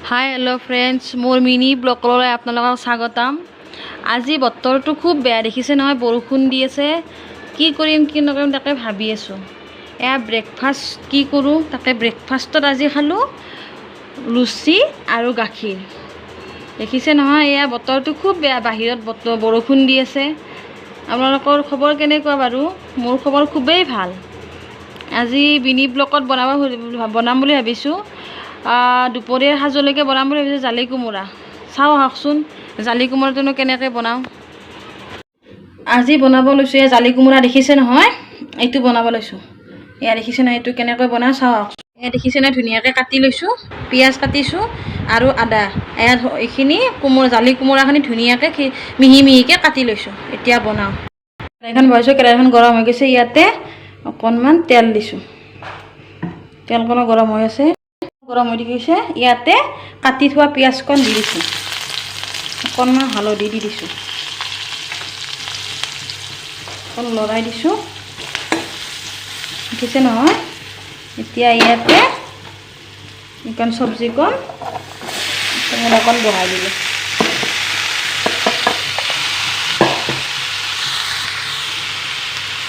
Hi hello' friends, মোৰ mini ব্লগলৈ আপোনালোকক স্বাগতম। আজি বতৰটো খুব বেয়া দেখিছে নহয়, বৰষুণ দি আছে। কি কৰিম কি নকৰিম তাকে ভাবি আছোঁ। এয়া ব্ৰেকফাষ্ট কি কৰোঁ তাকে ব্ৰেকফাষ্টত আজি খালোঁ লুচি আৰু গাখীৰ। দেখিছে নহয়, এয়া বতৰটো খুব বেয়া, বাহিৰত বৰষুণ দি আছে। আপোনালোকৰ খবৰ কেনেকুৱা বাৰু? মোৰ খবৰ খুবেই ভাল। আজি মিনি ব্লগত বনাম বুলি ভাবিছোঁ। দুপৰীয়াৰ সাজলৈকে বনাম বুলি ভাবিছোঁ জালি কোমোৰা। চাওঁ আহকচোন জালি কোমোৰাটোনো কেনেকৈ বনাওঁ। আজি বনাব লৈছোঁ এয়া জালি কোমোৰা, দেখিছে নহয়, এইটো বনাব লৈছোঁ। এয়া দেখিছে নহয়, এইটো কেনেকৈ বনাওঁ চাওঁ আহকচোন। এয়া দেখিছে নহয়, ধুনীয়াকৈ কাটি লৈছোঁ, পিঁয়াজ কাটিছোঁ আৰু আদা। এয়া এইখিনি জালি কোমোৰাখিনি ধুনীয়াকৈ মিহি মিহিকৈ কাটি লৈছোঁ। এতিয়া বনাওঁ। কেৰাহীখন বহাইছোঁ, কেৰাহীখন গৰম হৈ গৈছে। ইয়াতে অকণমান তেল দিছোঁ, তেলকণো গৰম হৈ আছে। গৰম হৈ গৈছে, ইয়াতে কাটি থোৱা পিঁয়াজকণ দি দিছোঁ, অকণমান হালধি দি দিছোঁ, অকণ লৰাই দিছোঁ। দেখিছে নহয়, এতিয়া ইয়াতে এইকণ চব্জিকণ কোমোৰাকণ বহাই দিলোঁ।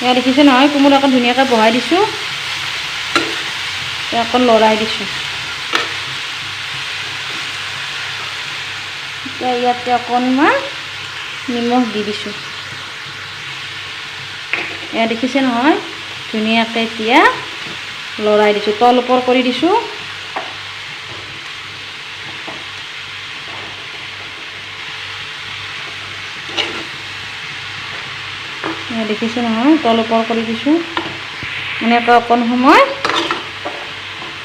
এয়া দেখিছে নহয়, কোমোৰাকণ ধুনীয়াকৈ বহাই দিছোঁ, অকণ লৰাই দিছোঁ। এতিয়া ইয়াতে অকণমান নিমখ দি দিছোঁ। এয়া দেখিছে নহয়, ধুনীয়াকৈ এতিয়া লৰাই দিছোঁ, তল ওপৰ কৰি দিছোঁ। এয়া দেখিছে নহয়, তল ওপৰ কৰি দিছোঁ। এনেকৈ অকণ সময়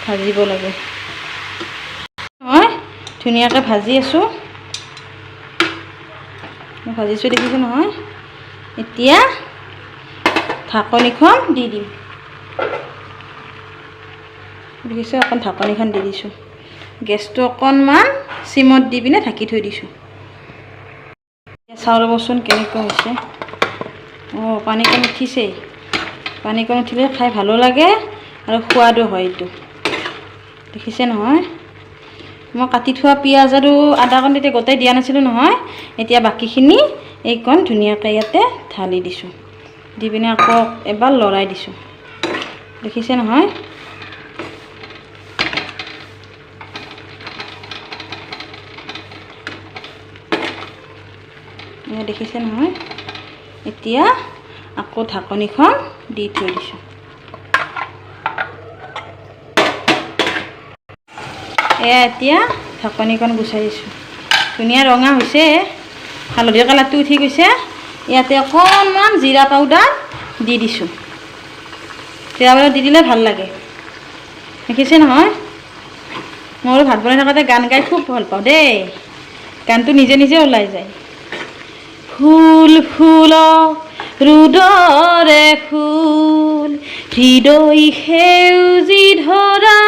ভাজিব লাগে। মই ধুনীয়াকৈ ভাজি আছোঁ, ভাজিছোঁ, দেখিছোঁ নহয়। এতিয়া ঢাকনিখন দি দিম। দেখিছোঁ, অকণ ঢাকনিখন দি দিছোঁ। গেছটো অকণমান চিমত দি পিনে ঢাকি থৈ দিছোঁ। চাওঁ ৰ'বচোন কেনেকুৱা হৈছে। অঁ, পানীকণ উঠিছেই। পানীকণ উঠিলে খাই ভালো লাগে আৰু সোৱাদো হয় এইটো। দেখিছে নহয়, মই কাটি থোৱা পিঁয়াজ আৰু আদাকণ তেতিয়া গোটেই দিয়া নাছিলোঁ নহয়। এতিয়া বাকীখিনি এইকণ ধুনীয়াকৈ ইয়াতে ঢালি দিছোঁ, দি পিনে আকৌ এবাৰ লৰাই দিছোঁ। দেখিছে নহয়, দেখিছে নহয়। এতিয়া আকৌ ঢাকনিখন দি থৈ দিছোঁ। এয়া এতিয়া ঢাকনিখন গুচাই দিছোঁ। ধুনীয়া ৰঙা হৈছে, হালধীয়া কালাৰটো উঠি গৈছে। ইয়াতে অকণমান জিৰা পাউডাৰ দি দিছোঁ। জিৰা পাউডাৰ দি দিলে ভাল লাগে। দেখিছে নহয়, মই ভাত বনাই থাকোঁতে গান গাই খুব ভাল পাওঁ দেই। গানটো নিজে নিজে ওলাই যায়। ফুল ফুলক ৰ'দৰে ফুল, হৃদয় সেউজী ধৰা,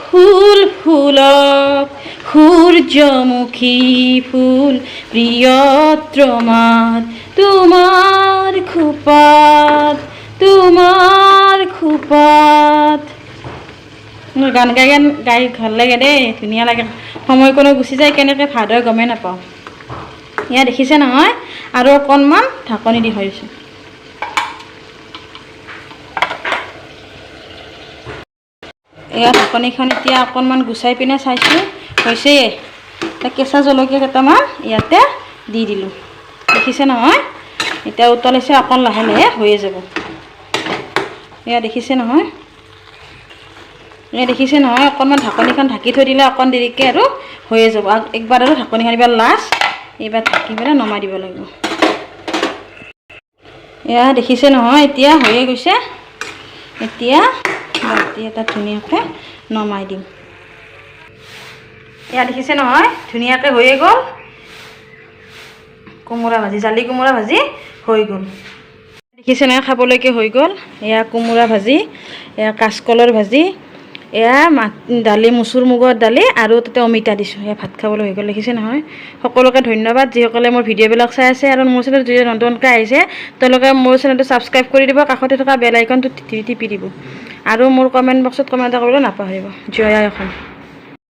ফুল ফুলক সূৰ্যমুখী ফুল, প্ৰিয়তমাৰ তোমাৰ খোপাত, তোমাৰ খোপাত। গান গাই ভাল লাগে দেই, ধুনীয়া লাগে। সময়কণো গুচি যায়, কেনেকৈ ভাত হয় গমেই নাপাওঁ। এয়া দেখিছে নহয়, আৰু অকণমান ঢাকনি দি থৈছোঁ। এয়া ঢাকনিখন এতিয়া অকণমান গুচাই পিনে চাইছোঁ, হৈছেই। কেঁচা জলকীয়া কেইটামান ইয়াতে দি দিলোঁ। দেখিছে নহয়, এতিয়া উতলিছে, অকণ লাহে লাহে হৈয়ে যাব। এয়া দেখিছে নহয়, দেখিছে নহয়, অকণমান ঢাকনিখন ঢাকি থৈ দিলে অকণ দেৰিকৈ আৰু হৈয়ে যাব। একবাৰ আৰু ঢাকনিখন এইবাৰ লাষ্ট, এইবাৰ ঢাকি পেলাই নমাই দিব লাগিব। এয়া দেখিছে নহয়, এতিয়া হৈয়ে গৈছে। এতিয়া বাতি এটা ধুনীয়াকৈ নমাই দিম। এয়া দেখিছে নহয়, ধুনীয়াকৈ হৈয়ে গ'ল। কোমোৰা ভাজি, জালি কোমোৰা ভাজি হৈ গ'ল। দেখিছে নহয়, খাবলৈকে হৈ গ'ল। এয়া কোমোৰা ভাজি, এয়া কাচকলৰ ভাজি, এয়া দালি, মচুৰ মুগৰ দালি আৰু তাতে অমিতা দিছোঁ। এয়া ভাত খাবলৈ হৈ গ'ল। দেখিছে নহয়, সকলোকে ধন্যবাদ যিসকলে মোৰ ভিডিঅ'বিলাক চাই আছে। আৰু মোৰ চেনেলত যিয়ে নতুনকৈ আহিছে তেওঁলোকে মোৰ চেনেলটো ছাবস্ক্ৰাইব কৰি দিব, কাষতে থকা বেল আইকনটো টিপি দিব, আৰু মোৰ কমেণ্ট বক্সত কমেণ্ট এটা কৰিবলৈ নাপাহৰিব। জয় আই অসম।